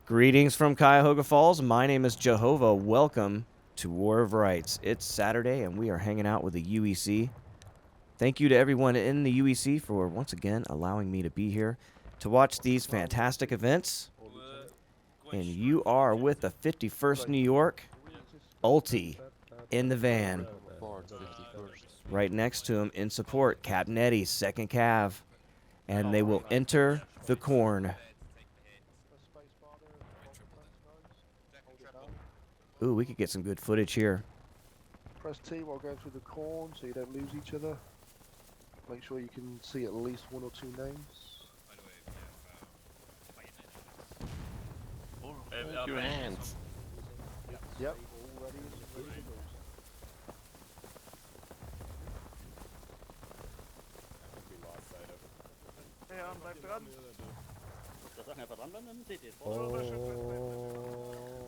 Greetings from Cuyahoga Falls. My name is Jehovah. Welcome to War of Rights. It's Saturday, and we are hanging out with the UEC. Thank you to everyone in the UEC for once again allowing me to be here to watch these fantastic events. And you are with the 51st New York, Ulti, in the van. Right next to him in support, Captain Eddie, 2nd Cav. And they will enter the corn. Ooh, we could get some good footage here. Press T while going through the corn so you don't lose each other. Make sure you can see at least 1 or 2 names. Your hands. Yep, all ready and ready to go.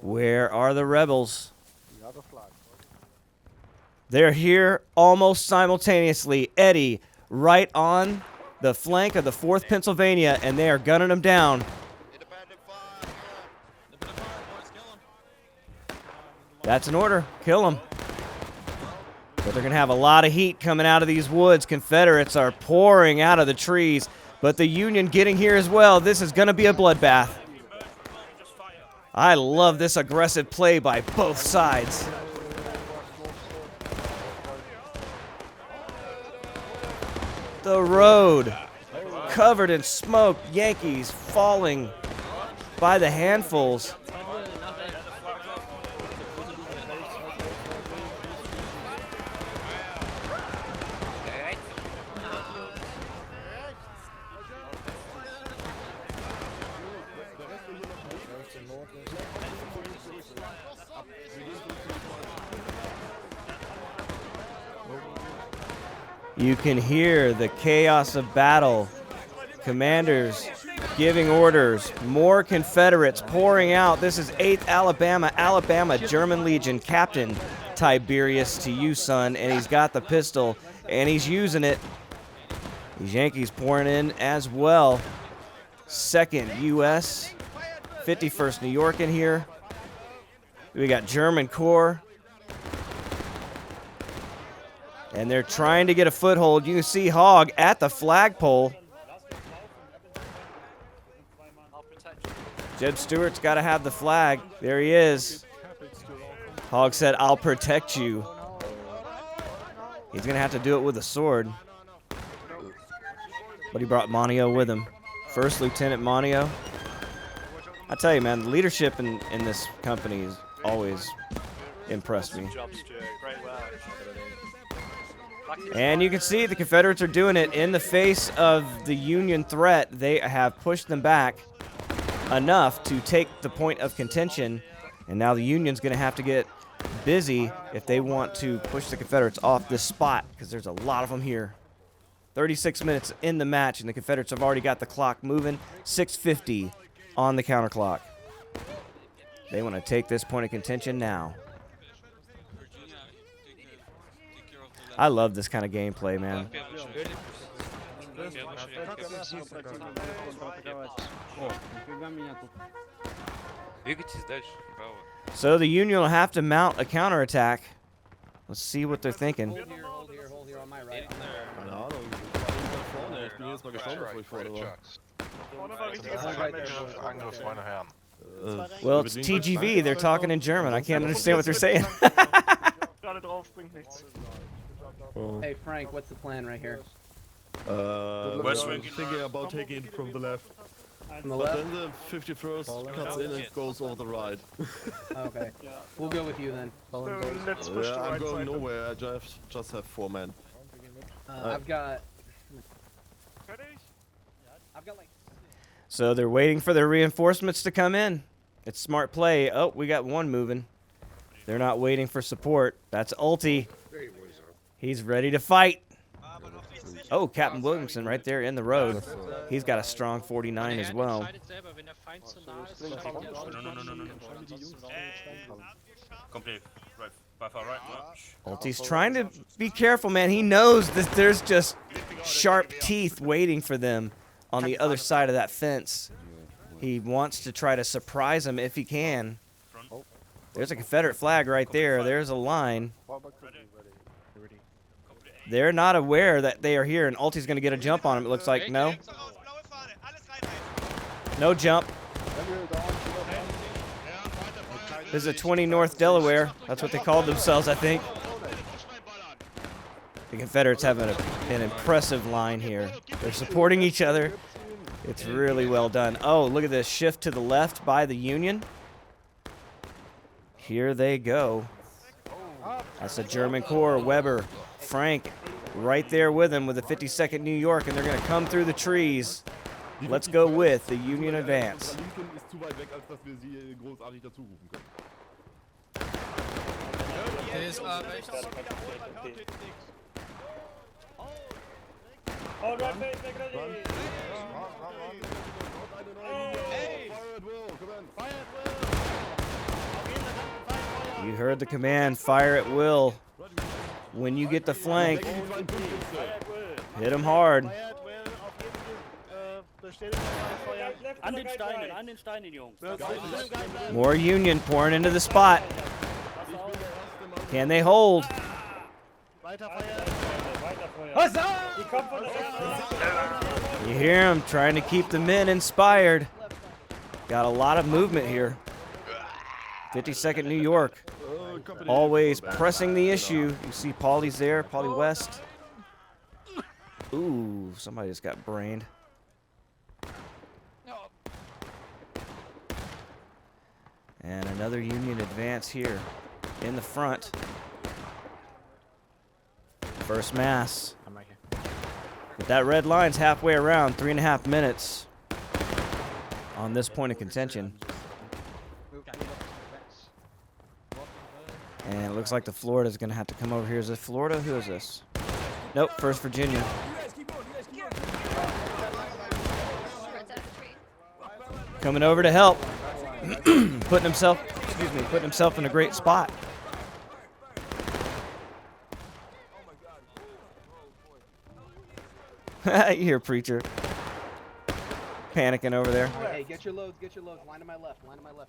Where are the rebels? The other flag. They're here almost simultaneously. Eddie right on the flank of the 4th Pennsylvania, and they are gunning them down. That's an order. Kill them. But they're going to have a lot of heat coming out of these woods. Confederates are pouring out of the trees, but the Union getting here as well. This is going to be a bloodbath. I love this aggressive play by both sides. The road covered in smoke. Yankees falling by the handfuls. You can hear the chaos of battle. Commanders giving orders. More Confederates pouring out. This is 8th Alabama, German Legion. Captain Tiberius to you, son. And he's got the pistol, and he's using it. These Yankees pouring in as well. 2nd U.S., 51st New York in here. We got German Corps. And they're trying to get a foothold. You can see Hogg at the flagpole. Jeb Stewart's got to have the flag. There he is. Hogg said, "I'll protect you." He's going to have to do it with a sword. But he brought Monio with him. 1st Lieutenant Monio. I tell you, man, the leadership in this company has always impressed me. And you can see the Confederates are doing it in the face of the Union threat. They have pushed them back enough to take the point of contention. And now the Union's going to have to get busy if they want to push the Confederates off this spot, because there's a lot of them here. 36 minutes in the match, and the Confederates have already got the clock moving. 6:50 on the counter clock. They want to take this point of contention now. I love this kind of gameplay, man. So the Union will have to mount a counterattack. Let's see what they're thinking. Hold here on my right. Well, it's TGV. They're talking in German. I can't understand what they're saying. Hey Frank, what's the plan right here? Thinking about taking it from the left. From the But left? then the 51st cuts in and goes over the right. Okay. We'll go with you then. Yeah, I'm going nowhere. I just have 4 men. I've got like... So they're waiting for their reinforcements to come in. It's smart play. Oh, we got one moving. They're not waiting for support. That's Ulti. He's ready to fight. Oh, Captain Williamson right there in the road. He's got a strong 49 as well. Ulti's trying to be careful, man. He knows that there's just sharp teeth waiting for them on the other side of that fence. He wants to try to surprise him if he can. There's a Confederate flag right there. There's a line. They're not aware that they are here, and Ulti's going to get a jump on him. It looks like. No. No jump. This is a 20 North Delaware. That's what they called themselves, I think. The Confederates have an impressive line here. They're supporting each other. It's really well done. Oh, look at this shift to the left by the Union. Here they go. That's the German Corps. Weber, Frank, right there with him with the 52nd New York, and they're going to come through the trees. Let's go with the Union advance. You heard the command, fire at will. When you get the flank, hit them hard. More Union pouring into the spot. Can they hold? You hear them trying to keep the men inspired. Got a lot of movement here. 52nd New York, always pressing the issue. You see Paulie's there, Paulie West. Ooh, somebody just got brained. And another Union advance here in the front. First mass. I'm right here. But that red line's halfway around, 3.5 minutes on this point of contention. And it looks like the Florida's going to have to come over here. Is this Florida? Who is this? Nope, first Virginia. Coming over to help. putting himself in a great spot. You hear Preacher panicking over there. Hey, get your loads, line to my left,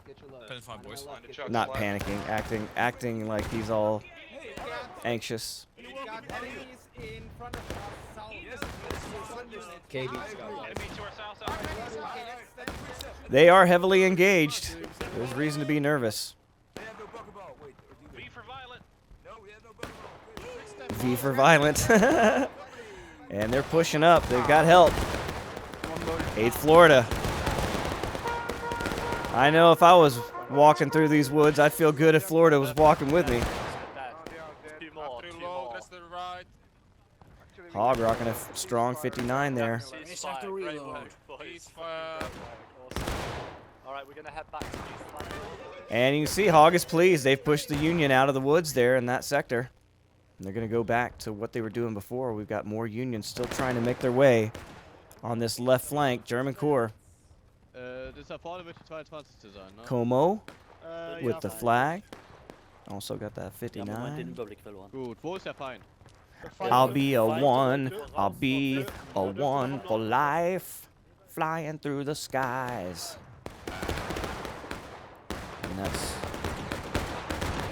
get your loads. Not panicking, acting like he's all anxious. They are heavily engaged. There's reason to be nervous. V for violent. And they're pushing up. They've got help. 8th Florida. I know if I was walking through these woods, I'd feel good if Florida was walking with me. Hog rocking a strong 59 there. And you can see Hog is pleased. They've pushed the Union out of the woods there in that sector. And they're going to go back to what they were doing before. We've got more Unions still trying to make their way on this left flank. German Corps. Como with the flag. Also got that 59. I'll be a one. I'll be a one for life. Flying through the skies. And that's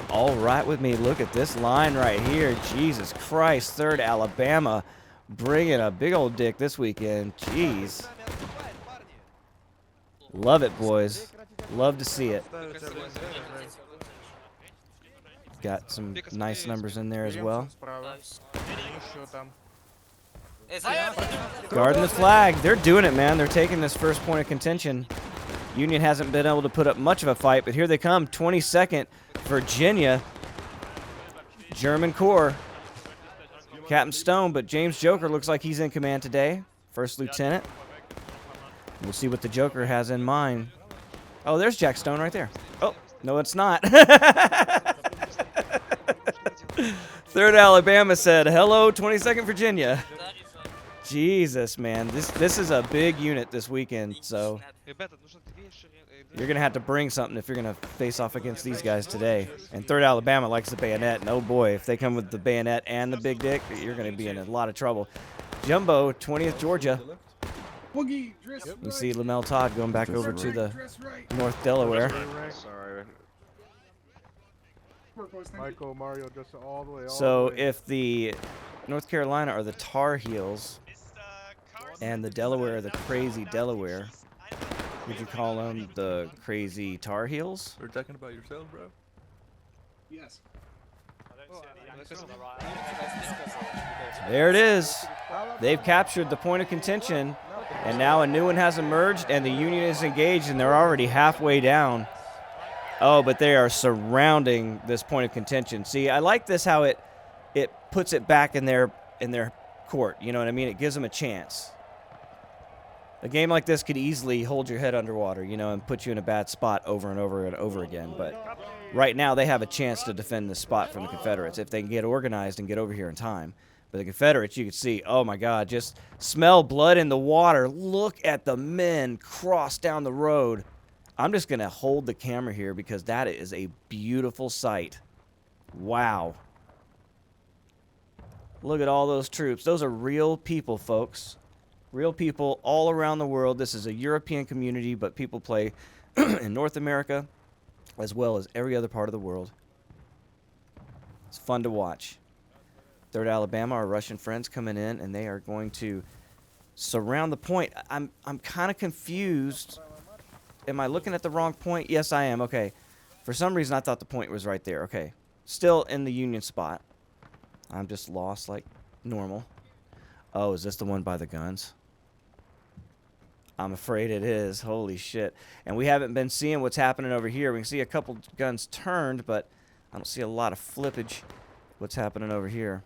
all right with me. Look at this line right here. Jesus Christ. 3rd Alabama bringing a big old dick this weekend. Jeez. Love it, boys. Love to see it. Got some nice numbers in there as well. Guarding the flag. They're doing it, man. They're taking this first point of contention. Union hasn't been able to put up much of a fight, but here they come. 22nd Virginia. German Corps. Captain Stone, but James Joker looks like he's in command today. First Lieutenant. We'll see what the Joker has in mind. Oh, there's Jack Stone right there. Oh, no, it's not. 3rd Alabama said, hello, 22nd Virginia. Jesus, man. This is a big unit this weekend, so you're going to have to bring something if you're going to face off against these guys today. And 3rd Alabama likes the bayonet, and oh boy, if they come with the bayonet and the big dick, you're going to be in a lot of trouble. Jumbo, 20th Georgia. You see Lamel Todd going back over to the North Delaware. Sorry. Michael, Mario, just all the way. So if the North Carolina are the Tar Heels and the Delaware are the Crazy Delaware, would you call them the Crazy Tar Heels? We're talking about yourself, bro. Yes. There it is. They've captured the point of contention, and now a new one has emerged, and the Union is engaged, and they're already halfway down. Oh, but they are surrounding this point of contention. See, I like this how it puts it back in their court. You know what I mean? It gives them a chance. A game like this could easily hold your head underwater, you know, and put you in a bad spot over and over and over again. But right now they have a chance to defend this spot from the Confederates if they can get organized and get over here in time. But the Confederates, you can see, oh my God, just smell blood in the water. Look at the men cross down the road. I'm just going to hold the camera here because that is a beautiful sight. Wow. Look at all those troops. Those are real people, folks. Real people all around the world. This is a European community, but people play in North America as well as every other part of the world. It's fun to watch. 3rd Alabama, our Russian friends coming in, and they are going to surround the point. I'm kind of confused. Am I looking at the wrong point? Yes, I am. Okay. For some reason, I thought the point was right there. Okay. Still in the Union spot. I'm just lost like normal. Oh, is this the one by the guns? I'm afraid it is. Holy shit. And we haven't been seeing what's happening over here. We can see a couple guns turned, but I don't see a lot of flippage. What's happening over here?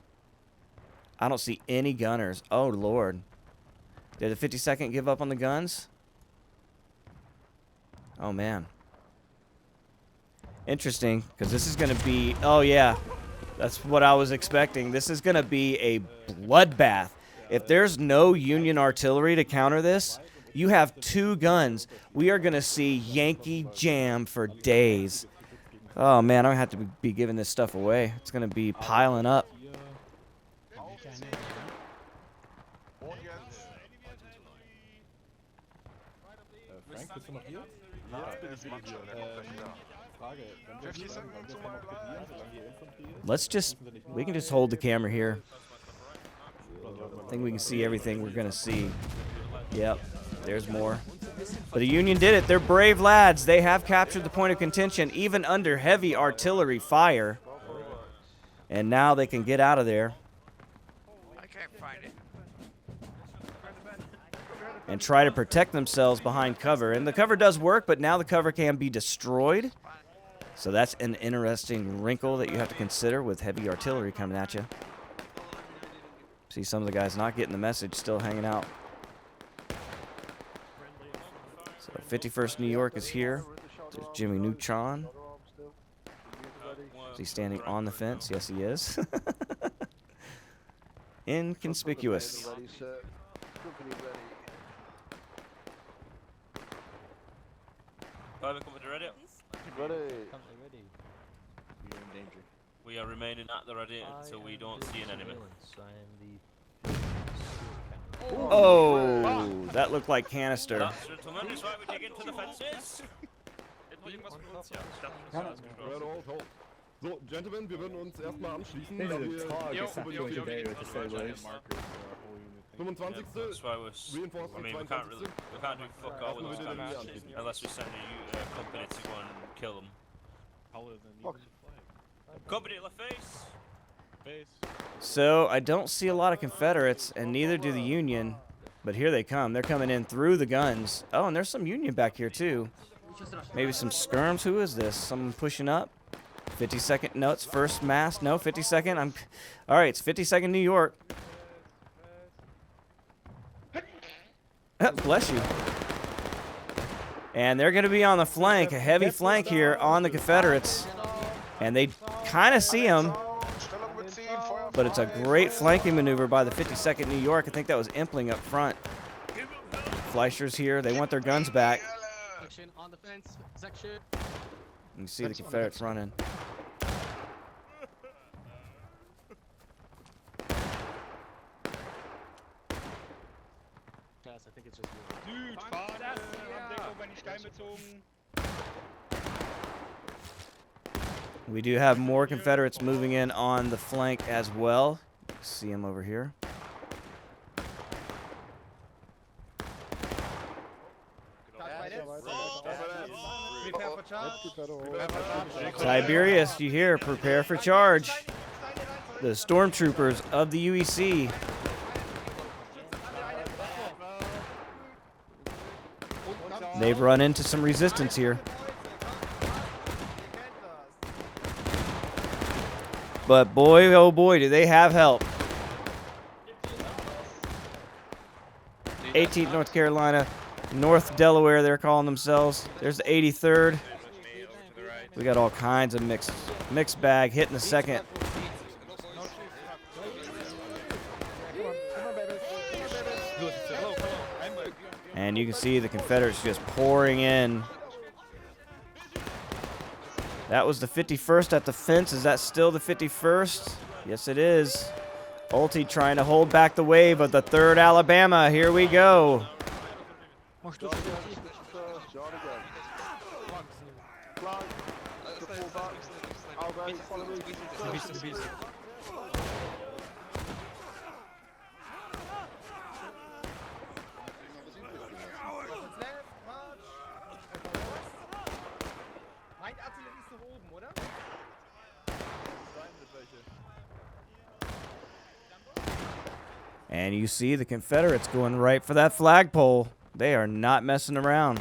I don't see any gunners. Oh, Lord. Did the 52nd give up on the guns? Oh, man. Interesting, because this is going to be... Oh, yeah. That's what I was expecting. This is going to be a bloodbath. If there's no Union artillery to counter this, you have 2 guns. We are going to see Yankee Jam for days. Oh, man, I have to be giving this stuff away. It's going to be piling up. Frank, bist du noch hier? We can just hold the camera here. I think we can see everything we're going to see. Yep, there's more. But the Union did it. They're brave lads. They have captured the point of contention, even under heavy artillery fire. And now they can get out of there. I can't find it. And try to protect themselves behind cover. And the cover does work, but now the cover can be destroyed. So that's an interesting wrinkle that you have to consider with heavy artillery coming at you. See some of the guys not getting the message, still hanging out. So 51st New York is here. There's Jimmy Neutron. Is he standing on the fence? Yes, he is. Inconspicuous. Private Company ready? Ready. You're in danger. We are remaining at the ready until we don't see an enemy. Oh, that looked like canister. That's gentlemen, it's right, we dig into the fences. So, Gentlemen, wir würden uns erstmal anschließen. Hey, da the wir talk ja, is happening today with the sailors. 25. That's why we're I mean, we can't do fuck all with those guys unless we send a company to go and kill them. Company, la face. So I don't see a lot of Confederates, and neither do the Union. But here they come. They're coming in through the guns. Oh, and there's some Union back here, too. Maybe some skirms. Who is this? Someone pushing up? 52nd. No, it's 1st Mass. No, 52nd. All right, it's 52nd New York. Bless you. And they're going to be on the flank, a heavy flank here on the Confederates. And they kind of see them. But it's a great flanking maneuver by the 52nd New York. I think that was Impling up front. Fleischer's here. They want their guns back. On the fence section. You can see the Confederates running. I think Südfahne, Deckung bei den Stein bezogen. We do have more Confederates moving in on the flank as well. See them over here. Tiberius, you hear? Prepare for charge. The stormtroopers of the UEC. They've run into some resistance here. But boy, oh boy, do they have help. 18th North Carolina, North Delaware, they're calling themselves. There's the 83rd. We got all kinds of mixed bag hitting the second. And you can see the Confederates just pouring in. That was the 51st at the fence. Is that still the 51st? Yes, it is. Ulti trying to hold back the wave of the 3rd Alabama. Here we go. And you see the Confederates going right for that flagpole. They are not messing around.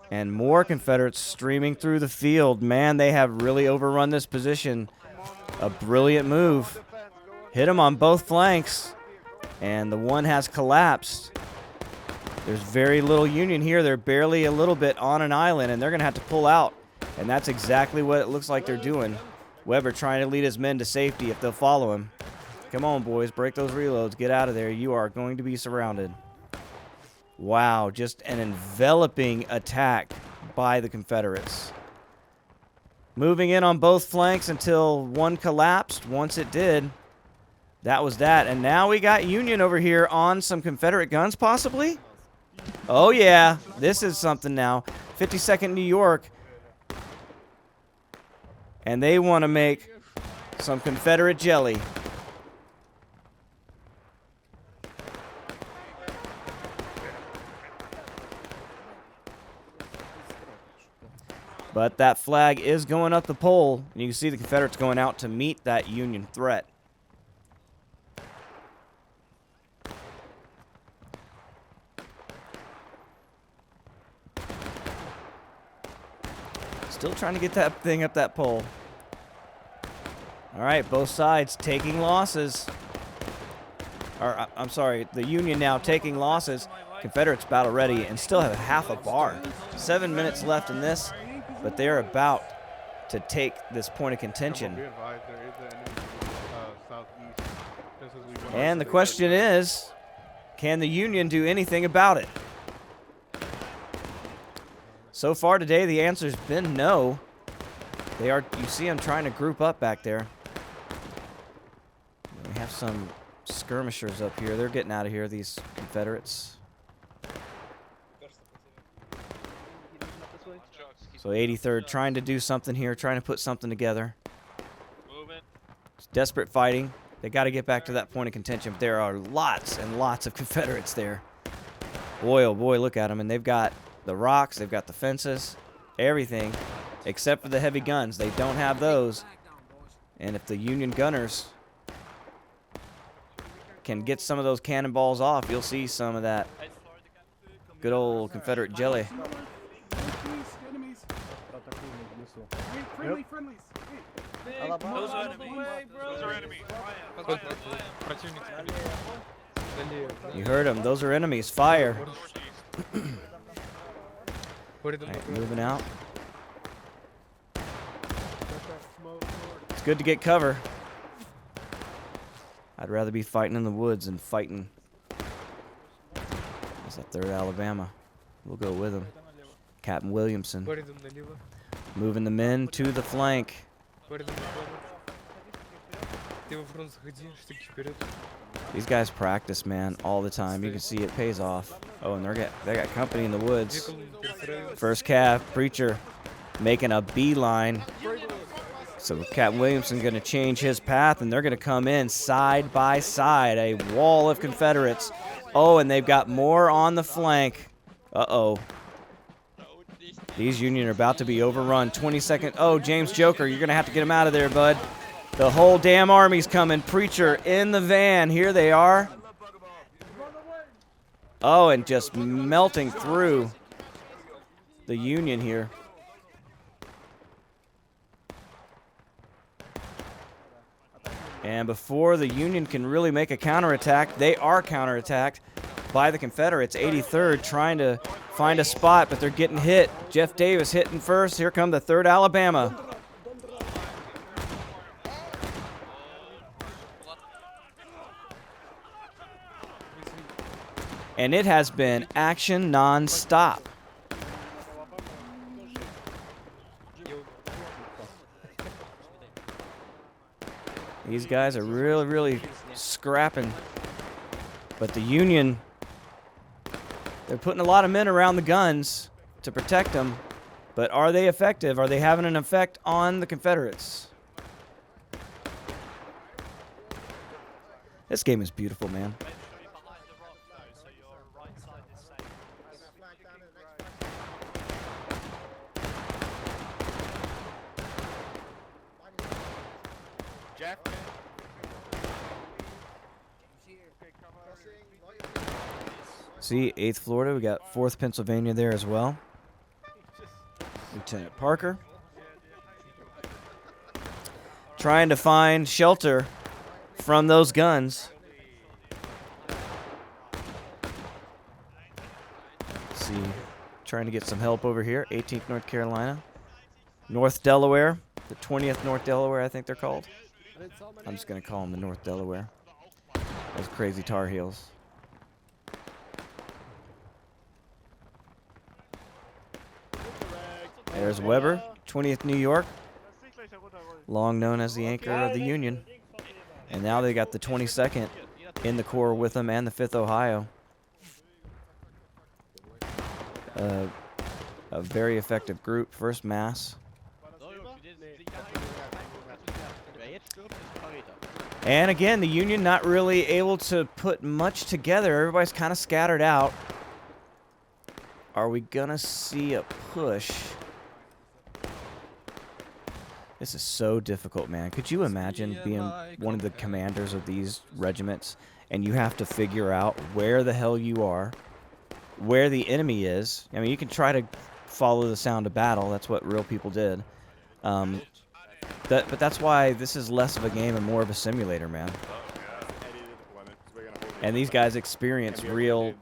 And more Confederates streaming through the field. Man, they have really overrun this position. A brilliant move. Hit them on both flanks. And the one has collapsed. There's very little Union here. They're barely a little bit on an island, and they're going to have to pull out. And that's exactly what it looks like they're doing. Weber trying to lead his men to safety if they'll follow him. Come on, boys. Break those reloads. Get out of there. You are going to be surrounded. Wow, just an enveloping attack by the Confederates. Moving in on both flanks until one collapsed. Once it did, that was that. And now we got Union over here on some Confederate guns, possibly? Oh, yeah. This is something now. 52nd New York. And they want to make some Confederate jelly. But that flag is going up the pole, and you can see the Confederates going out to meet that Union threat. Still trying to get that thing up that pole. All right, both sides taking losses. Or, I'm sorry, the Union now taking losses. Confederates battle ready and still have half a bar. 7 minutes left in this. But they're about to take this point of contention. And the question is, can the Union do anything about it? So far today, the answer's been no. They are, you see them trying to group up back there. We have some skirmishers up here. They're getting out of here, these Confederates. So 83rd trying to do something here, trying to put something together. It's desperate fighting. They got to get back to that point of contention. But there are lots and lots of Confederates there. Boy, oh boy, look at them. And they've got the rocks, they've got the fences, everything, except for the heavy guns. They don't have those. And if the Union gunners can get some of those cannonballs off, you'll see some of that good old Confederate jelly. Friendlies. Those are enemies. You heard them. Those are enemies. Fire. Right, moving out. It's good to get cover. I'd rather be fighting in the woods than fighting. That's that 3rd Alabama. We'll go with them. Captain Williamson. Moving the men to the flank. These guys practice, man, all the time. You can see it pays off. Oh, and they got company in the woods. First calf, Preacher making a beeline. So Captain Williamson going to change his path, and they're going to come in side by side. A wall of Confederates. Oh, and they've got more on the flank. Uh-oh. These Union are about to be overrun. 20 seconds. Oh, James Joker, you're going to have to get him out of there, bud. The whole damn army's coming. Preacher in the van. Here they are. Oh, and just melting through the Union here. And before the Union can really make a counterattack, they are counterattacked by the Confederates. 83rd trying to find a spot, but they're getting hit. Jeff Davis hitting first. Here come the 3rd Alabama. And it has been action non-stop. These guys are really, really scrapping. But the Union, they're putting a lot of men around the guns to protect them. But are they effective? Are they having an effect on the Confederates? This game is beautiful, man. See, 8th Florida, we got 4th Pennsylvania there as well. Lieutenant Parker. Trying to find shelter from those guns. Let's see, trying to get some help over here. 18th North Carolina. North Delaware, the 20th North Delaware, I think they're called. I'm just going to call them the North Delaware. Those crazy Tar Heels. There's Weber, 20th New York, long known as the anchor of the Union. And now they got the 22nd in the Corps with them and the 5th Ohio. A very effective group, 1st Mass. And again, the Union not really able to put much together. Everybody's kind of scattered out. Are we gonna see a push? This is so difficult, man. Could you imagine being one of the commanders of these regiments and you have to figure out where the hell you are, where the enemy is? I mean, you can try to follow the sound of battle. That's what real people did. But that's why this is less of a game and more of a simulator, man. And these guys experience real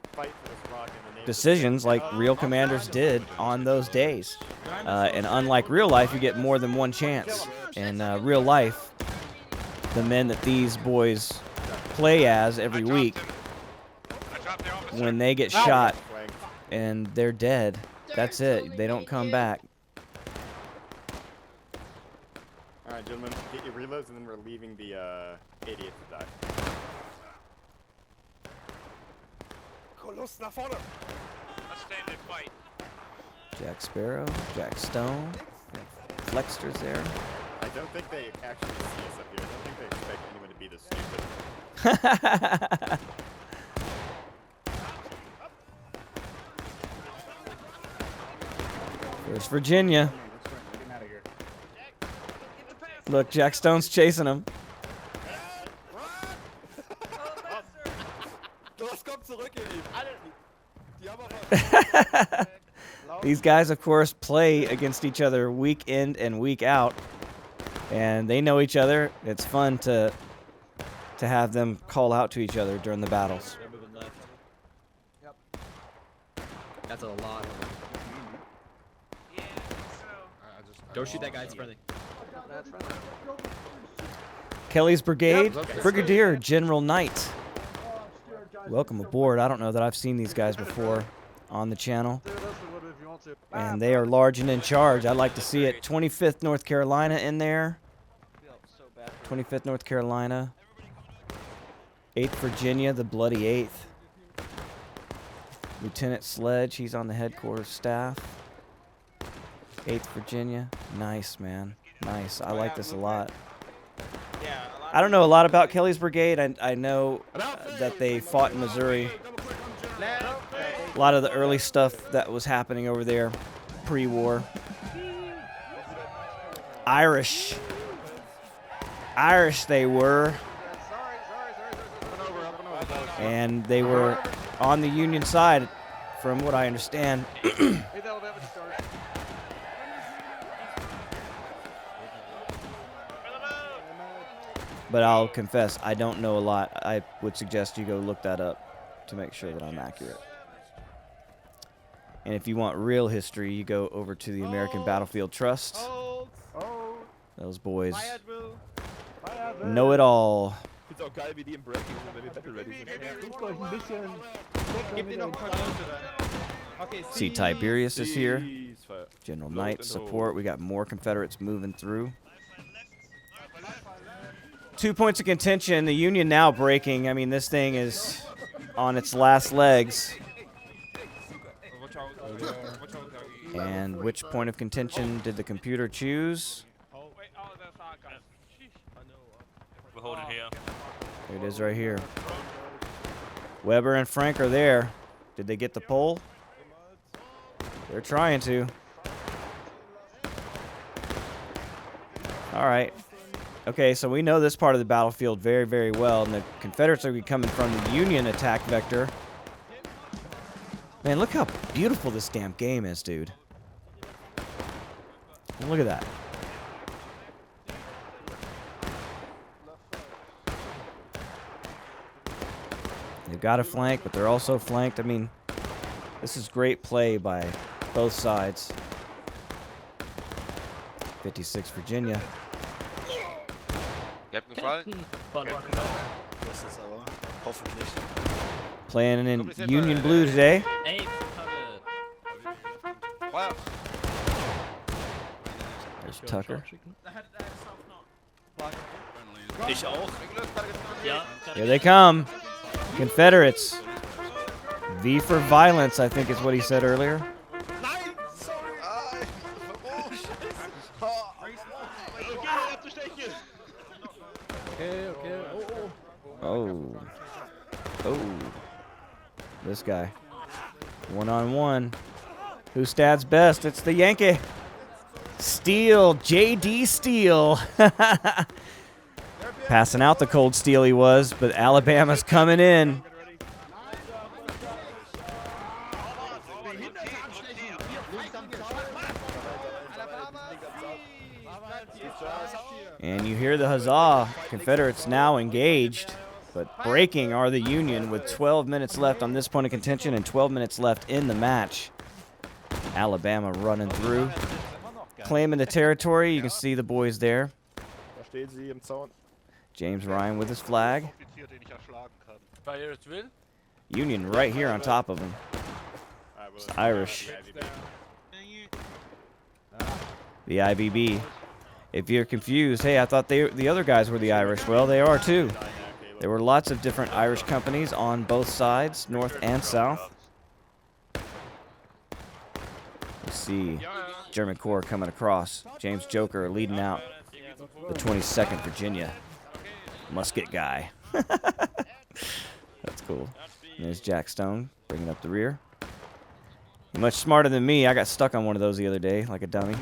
decisions like real commanders did on those days. And unlike real life, you get more than one chance. In real life, the men that these boys play as every week, when they get shot and they're dead, that's it. They don't come back. All right, gentlemen, get your reloads, and then we're leaving the 80th to die. Los nach vorne! Let's stay in the fight. Jack Sparrow, Jack Stone, Flexter's there. I don't think they actually see us up here. I don't think they expect anyone to be this stupid. There's Virginia. Look, Jack Stone's chasing him. These guys, of course, play against each other week in and week out, and they know each other. It's fun to have them call out to each other during the battles. Yep. That's a lot. Don't shoot that guy. It's friendly. Kelly's Brigade, Brigadier General Knight. Welcome aboard. I don't know that I've seen these guys before on the channel. And they are large and in charge. I'd like to see it. 25th North Carolina in there. 25th North Carolina. 8th Virginia, the bloody 8th. Lieutenant Sledge, he's on the headquarters staff. 8th Virginia. Nice, man. Nice. I like this a lot. I don't know a lot about Kelly's Brigade. I know that they fought in Missouri. A lot of the early stuff that was happening over there pre-war. Irish they were. And they were on the Union side, from what I understand. But I'll confess, I don't know a lot. I would suggest you go look that up to make sure that I'm accurate. And if you want real history, you go over to the American Battlefield Trust. Those boys know it all. Ist auch geil, wie die im Breaking sind, wenn wir Battle Ready sind. See, Tiberius is here. General Knight support. We got more Confederates moving through. 2 points of contention. The Union now breaking. I mean, this thing is on its last legs. And which point of contention did the computer choose? We're holding here. There it is right here. Weber and Frank are there. Did they get the pole? They're trying to. All right. Okay, so we know this part of the battlefield very, very well, and the Confederates are coming from the Union attack vector. Man, look how beautiful this damn game is, dude. Look at that. They've got a flank, but they're also flanked. I mean, this is great play by both sides. 56 Virginia. Ihr habt gefallen? Das ist aber hoffentlich. Playing in Union Blue today. Feuer! There's Tucker. Ich auch. Ja. Here they come. Confederates. V for violence, I think is what he said earlier. Nein! Sorry! Oh. Oh. This guy. One-on-one. Who stats best? It's the Yankee. Steele. J.D. Steele. Passing out the cold steel he was, but Alabama's coming in. And you hear the huzzah. Confederates now engaged, but breaking are the Union with 12 minutes left on this point of contention and 12 minutes left in the match. Alabama running through, claiming the territory. You can see the boys there. Da steht sie im Zaun. James Ryan with his flag. Union right here on top of him. It's Irish. The IBB. If you're confused, hey, I thought the other guys were the Irish. Well, they are too. There were lots of different Irish companies on both sides, north and south. You see German Corps coming across. James Joker leading out the 22nd Virginia. Musket guy. That's cool. And there's Jack Stone bringing up the rear. Much smarter than me. I got stuck on one of those the other day like a dummy.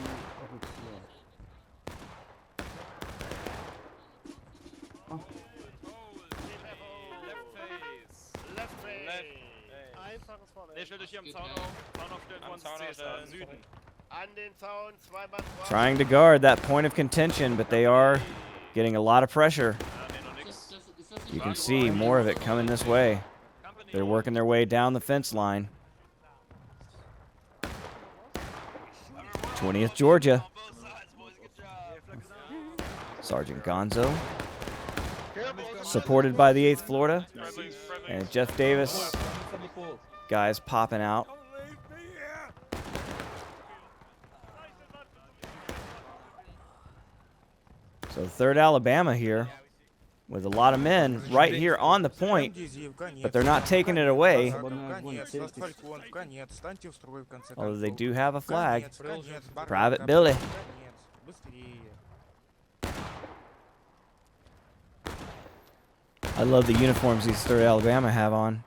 Trying to guard that point of contention, but they are getting a lot of pressure. You can see more of it coming this way. They're working their way down the fence line. 20th Georgia. Sergeant Gonzo. Supported by the 8th Florida. And Jeff Davis. Guys popping out. So 3rd Alabama here with a lot of men right here on the point, but they're not taking it away. Although they do have a flag. Private Billy. I love the uniforms these 3rd Alabama have on.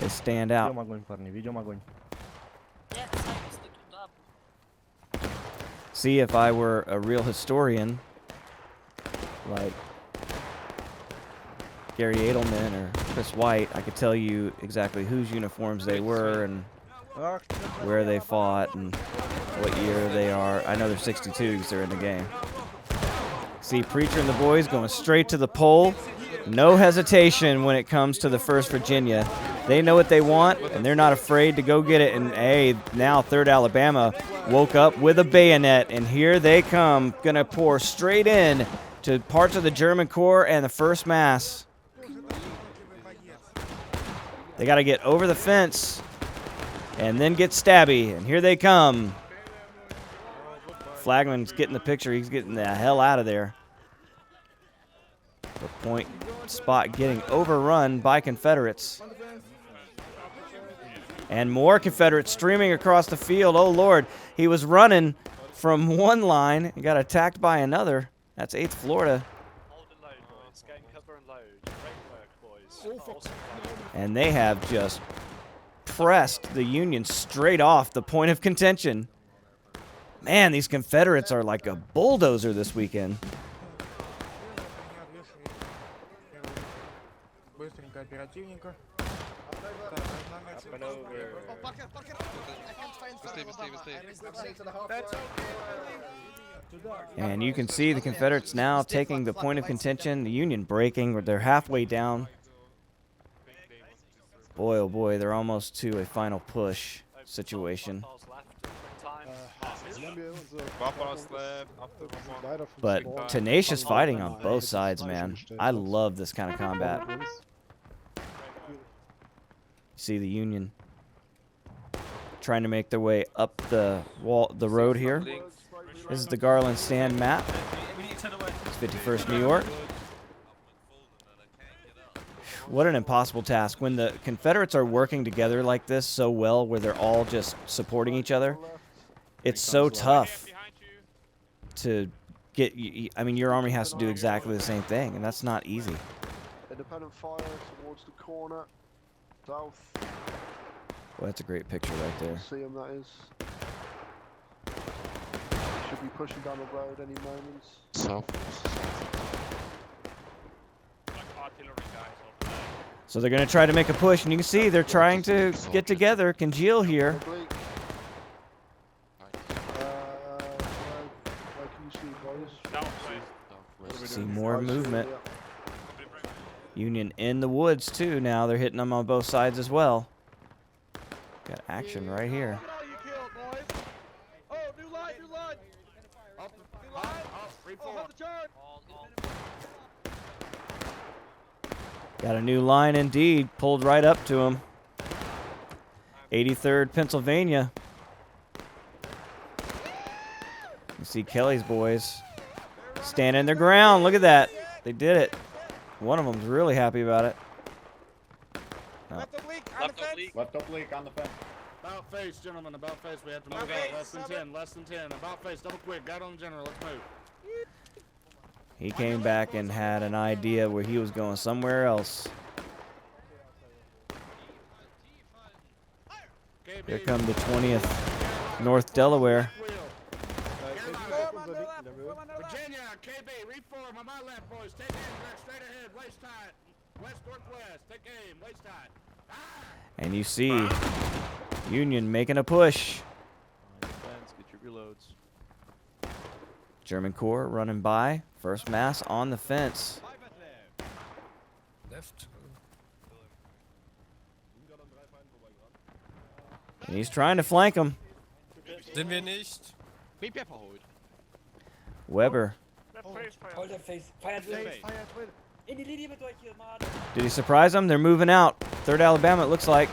They stand out. See, if I were a real historian, like Gary Edelman or Chris White, I could tell you exactly whose uniforms they were and where they fought and what year they are. I know they're 62 because they're in the game. See, Preacher and the boys going straight to the pole. No hesitation when it comes to the 1st Virginia. They know what they want, and they're not afraid to go get it. And, hey, now 3rd Alabama woke up with a bayonet, and here they come. Going to pour straight in to parts of the German Corps and the 1st Mass. They got to get over the fence and then get stabby, and here they come. Flagman's getting the picture. He's getting the hell out of there. The point spot getting overrun by Confederates. And more Confederates streaming across the field. Oh, Lord. He was running from one line and got attacked by another. That's 8th Florida. And they have just pressed the Union straight off the point of contention. Man, these Confederates are like a bulldozer this weekend. And you can see the Confederates now taking the point of contention. The Union breaking. They're halfway down. Boy, oh boy, they're almost to a final push situation. But tenacious fighting on both sides, man. I love this kind of combat. See the Union trying to make their way up the road here. This is the Garland Stand map. It's 51st New York. What an impossible task. When the Confederates are working together like this so well, where they're all just supporting each other, it's so tough to get. I mean, your army has to do exactly the same thing, and that's not easy. Independent fire towards the corner, south. Well, that's a great picture right there. See him, that is. Should be pushing down the road any moment. South. So they're going to try to make a push, and you can see they're trying to get together, congeal here. See more movement. Union in the woods too now. They're hitting them on both sides as well. Got action right here. Got a new line indeed, pulled right up to him. 83rd Pennsylvania. You see Kelly's boys standing their ground. Look at that. They did it. One of them's really happy about it. No. Left oblique on the fence. About face, gentlemen, about face. We have to move out. Less than 10, less than 10. About face, double quick. Got on the general. Let's move. He came back and had an idea where he was going somewhere else. Here come the 20th North Delaware. Virginia, KB, reform on my left, boys. Take aim, straight ahead, waist tight. West, northwest. Take aim, waist tight. And you see Union making a push. Get your reloads. German Corps running by. First Mass on the fence. Left. And he's trying to flank him. Sind wir nicht? Weber. Did he surprise them? They're moving out. 3rd Alabama, it looks like.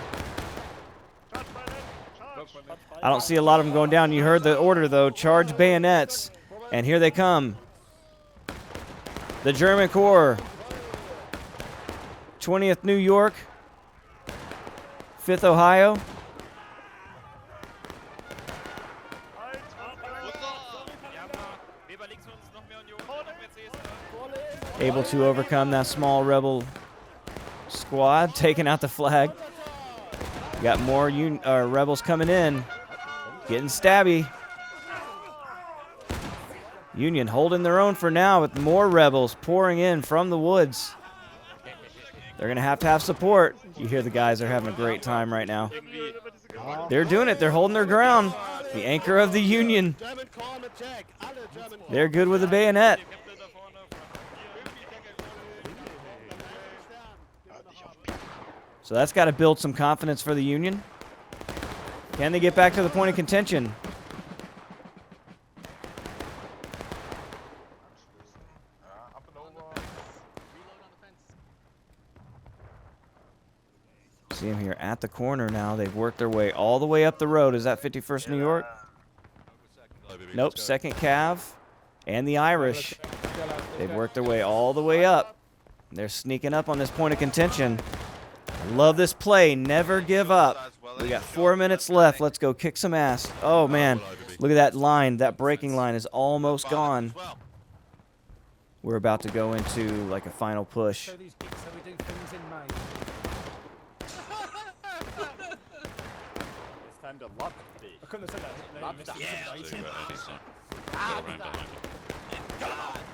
I don't see a lot of them going down. You heard the order, though. Charge bayonets. And here they come. The German Corps. 20th New York. 5th Ohio. Able to overcome that small rebel squad, taking out the flag. Got more rebels coming in, getting stabby. Union holding their own for now with more rebels pouring in from the woods. They're going to have support. You hear the guys are having a great time right now. They're doing it. They're holding their ground. The anchor of the Union. They're good with the bayonet. So that's got to build some confidence for the Union. Can they get back to the point of contention? See them here at the corner now. They've worked their way all the way up the road. Is that 51st New York? Nope, 2nd Cav and the Irish. They've worked their way all the way up. They're sneaking up on this point of contention. I love this play. Never give up. We got 4 minutes left. Let's go kick some ass. Oh, man. Look at that line. That braking line is almost gone. We're about to go into like a final push. It's time to love the I couldn't have said that. Love that.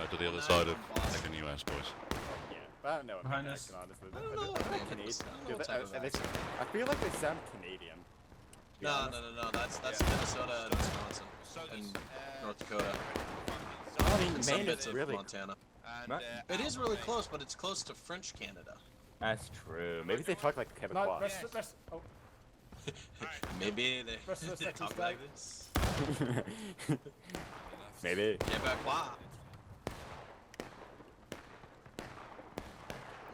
To the other side of like a US, boys. Yeah, but I don't know. Behind us. Honestly, I feel like they sound Canadian. No. That's Minnesota and Wisconsin and North Dakota. And some Maine bits is of really Montana. It is really close, but it's close to French Canada. That's true. Maybe they talk like No, Quebecois. rest. Oh, Maybe Rest of the they second talk like this. Maybe. Quebecois.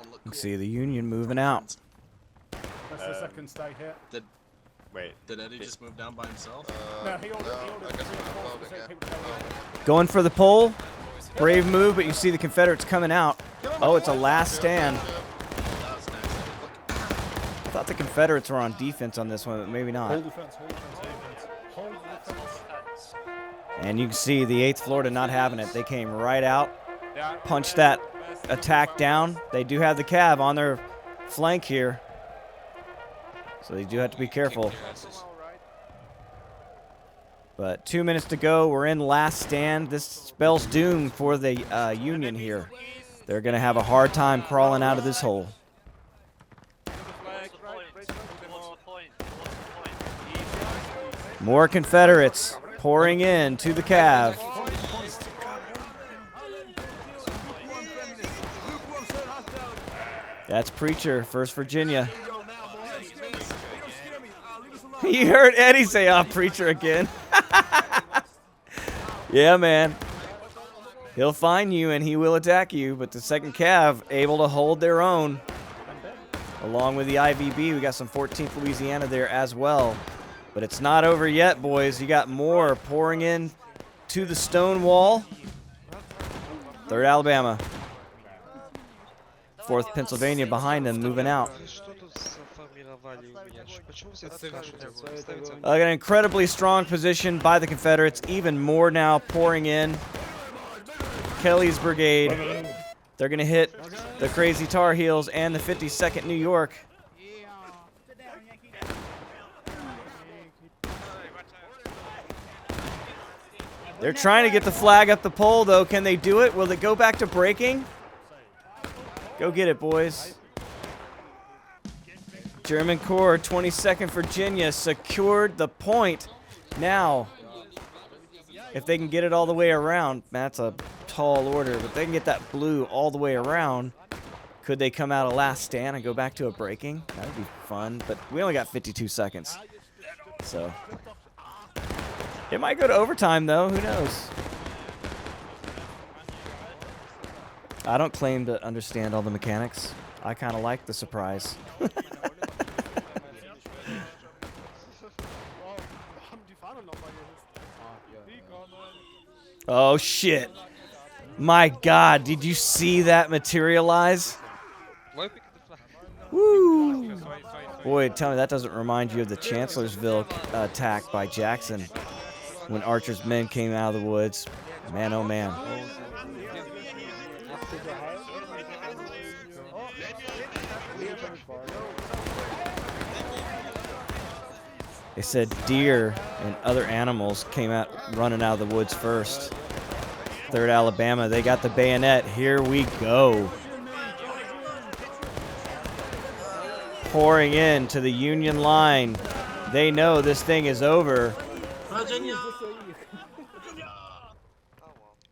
You can see the Union moving out. rest of the second stay here. Wait. Did Eddie just move down by himself? No, he ordered reinforcements so people don't know. Going for the pole. Brave move, but you see the Confederates coming out. Oh, it's a last stand. That was nice. I thought the Confederates were on defense on this one, but maybe not. Hold defense, hold defense, hold defense. And you can see the 8th Florida not having it. They came right out, punched that attack down. They do have the Cav on their flank here, so they do have to be careful. But 2 minutes to go. We're in last stand. This spells doom for the Union here. They're going to have a hard time crawling out of this hole. More Confederates pouring in to the Cav. That's Preacher, 1st Virginia. You heard Eddie say, "Oh, Preacher again." Yeah, man. He'll find you and he will attack you, but the 2nd Cav able to hold their own. Along with the IVB, we got some 14th Louisiana there as well. But it's not over yet, boys. You got more pouring in to the stone wall. 3rd Alabama. 4th Pennsylvania behind them, moving out. An incredibly strong position by the Confederates. Even more now pouring in. Kelly's brigade. They're going to hit the Crazy Tar Heels and the 52nd New York. They're trying to get the flag up the pole, though. Can they do it? Will it go back to breaking? Go get it, boys. German Corps, 22nd Virginia, secured the point. Now, if they can get it all the way around, that's a tall order, but they can get that blue all the way around. Could they come out of last stand and go back to a breaking? That would be fun, but we only got 52 seconds. So, it might go to overtime, though. Who knows? I don't claim to understand all the mechanics. I kind of like the surprise. Oh, shit. My God, did you see that materialize? Woo! Boy, tell me that doesn't remind you of the Chancellorsville attack by Jackson when Archer's men came out of the woods. Man, oh man. They said deer and other animals came out running out of the woods first. 3rd Alabama, they got the bayonet. Here we go. Pouring in to the Union line. They know this thing is over.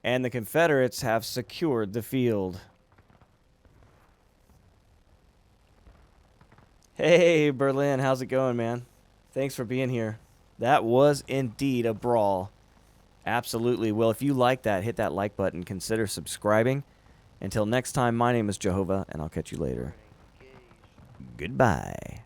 And the Confederates have secured the field. Hey, Berlin, how's it going, man? Thanks for being here. That was indeed a brawl. Absolutely. Well, if you like that, hit that like button. Consider subscribing. Until next time, my name is Jehovah, and I'll catch you later. Goodbye.